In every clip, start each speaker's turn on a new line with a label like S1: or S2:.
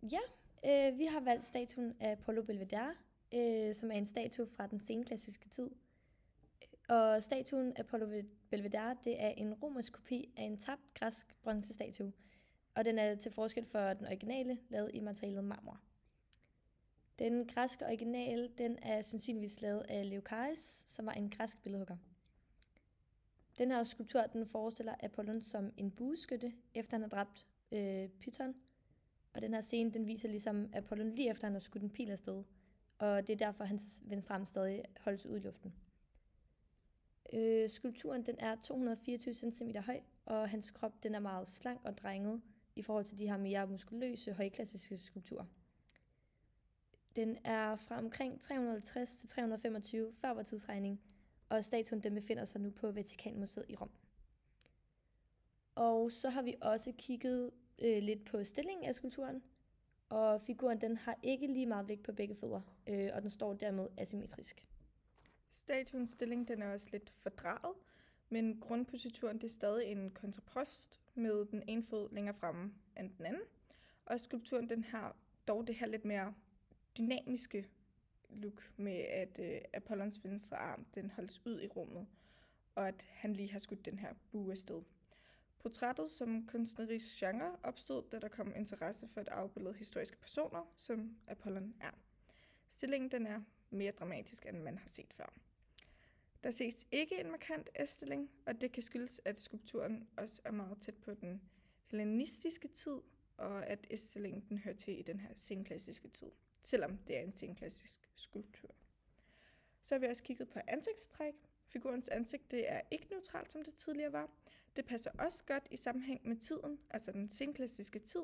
S1: Ja, vi har valgt statuen af Apollo Belvedere, som er en statue fra den senklassiske tid. Og statuen af Apollo Belvedere, det er en romersk kopi af en tabt græsk bronzestatue, og den er til forskel for den originale lavet i materialet marmor. Den græske original, den er sandsynligvis lavet af Leokaris, som var en græsk billedhugger. Den her skulptur, den forestiller Apollon som en bueskytte, efter han har dræbt Python. Og den her scene, den viser ligesom Apollon lige efter han har skudt en pil afsted. Og det er derfor, hans venstre arm stadig holdes ud i luften. Skulpturen, den er 224 cm høj, og hans krop, den er meget slank og drenget i forhold til de her mere muskuløse, højklassiske skulpturer. Den er fra omkring 350 til 325 før vor tidsregning, og statuen den befinder sig nu på Vatikanmuseet i Rom. Og så har vi også kigget lidt på stillingen af skulpturen, og figuren den har ikke lige meget vægt på begge fødder, og den står dermed asymmetrisk.
S2: Statuens stilling den er også lidt fordraget, men grundposituren det er stadig en kontrapost med den ene fod længere fremme end den anden. Og skulpturen den har dog det her lidt mere dynamiske look med, at Apollons venstre arm den holdes ud i rummet, og at han lige har skudt den her bue afsted. Portrættet som kunstnerisk genre opstod, da der kom interesse for at afbillede historiske personer, som Apollon er. Stillingen den er mere dramatisk, end man har set før. Der ses ikke en markant S-stilling, og det kan skyldes, at skulpturen også er meget tæt på den hellenistiske tid, og at S-stillingen den hører til i den her senklassiske tid, selvom det er en senklassisk skulptur. Så har vi også kigget på ansigtstræk. Figurens ansigt det er ikke neutralt, som det tidligere var. Det passer også godt i sammenhæng med tiden, altså den senklassiske tid,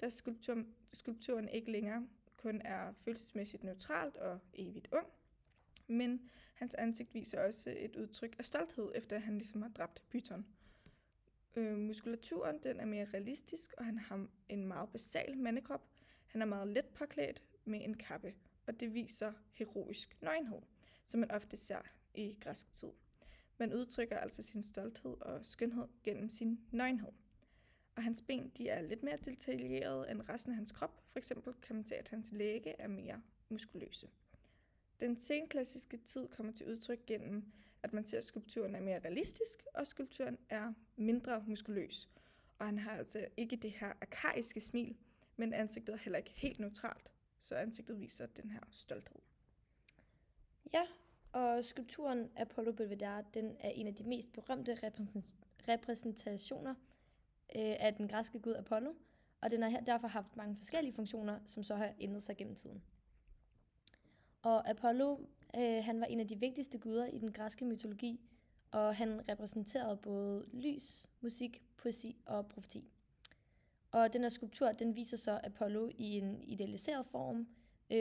S2: da skulpturen ikke længere kun er følelsesmæssigt neutralt og evigt ung, men hans ansigt viser også et udtryk af stolthed, efter at han ligesom har dræbt Python. Muskulaturen den er mere realistisk, og han har en meget basal mandekrop. Han er meget let påklædt med en kappe, og det viser heroisk nøgenhed, som man ofte ser i græsk tid. Man udtrykker altså sin stolthed og skønhed gennem sin nøgenhed. Og hans ben de er lidt mere detaljerede end resten af hans krop. For eksempel kan man se, at hans læge er mere muskuløse. Den senklassiske tid kommer til udtryk gennem, at man ser, at skulpturen er mere realistisk, og skulpturen er mindre muskuløs. Og han har altså ikke det her arkaiske smil, men ansigtet er heller ikke helt neutralt, så ansigtet viser den her stolthed.
S1: Ja, og skulpturen Apollo Belvedere, den er en af de mest berømte repræsentationer af den græske gud Apollo, og den har derfor haft mange forskellige funktioner, som så har ændret sig gennem tiden. Og Apollo, han var en af de vigtigste guder i den græske mytologi, og han repræsenterede både lys, musik, poesi og profeti. Og den her skulptur, den viser så Apollo i en idealiseret form,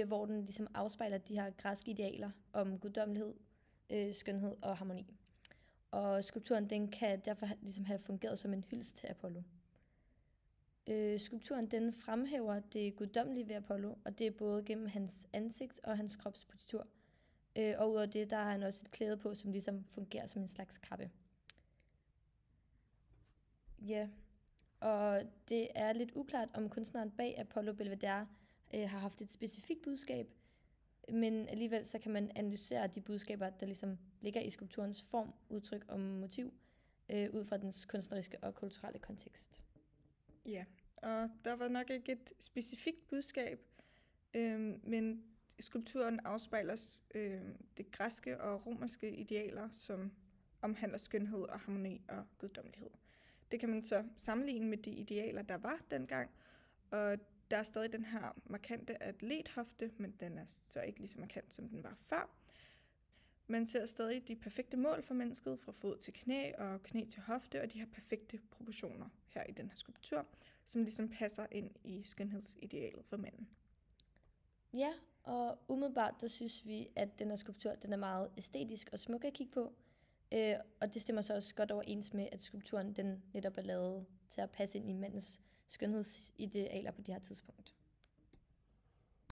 S1: hvor den ligesom afspejler de her græske idealer om guddommelighed, skønhed og harmoni. Og skulpturen, den kan derfor ligesom have fungeret som en hyldest til Apollo. Skulpturen, den fremhæver det guddommelige ved Apollo, og det er både gennem hans ansigt og hans kropspositur. Og udover det, der har han også et klæde på, som ligesom fungerer som en slags kappe. Ja, og det er lidt uklart, om kunstneren bag Apollo Belvedere har haft et specifikt budskab, men alligevel så kan man analysere de budskaber, der ligesom ligger i skulpturens form, udtryk og motiv, ud fra dens kunstneriske og kulturelle kontekst.
S2: Ja, og der var nok ikke et specifikt budskab, men skulpturen afspejler det græske og romerske idealer, som omhandler skønhed og harmoni og guddommelighed. Det kan man så sammenligne med de idealer, der var dengang, og der er stadig den her markante atlethofte, men den er så ikke lige så markant, som den var før. Man ser stadig de perfekte mål for mennesket, fra fod til knæ og knæ til hofte, og de her perfekte proportioner her i den her skulptur, som ligesom passer ind i skønhedsidealet for manden.
S1: Ja, og umiddelbart der synes vi, at den her skulptur den er meget æstetisk og smuk at kigge på, og det stemmer så også godt overens med, at skulpturen den netop er lavet til at passe ind i mandens skønhedsidealer på det her tidspunkt.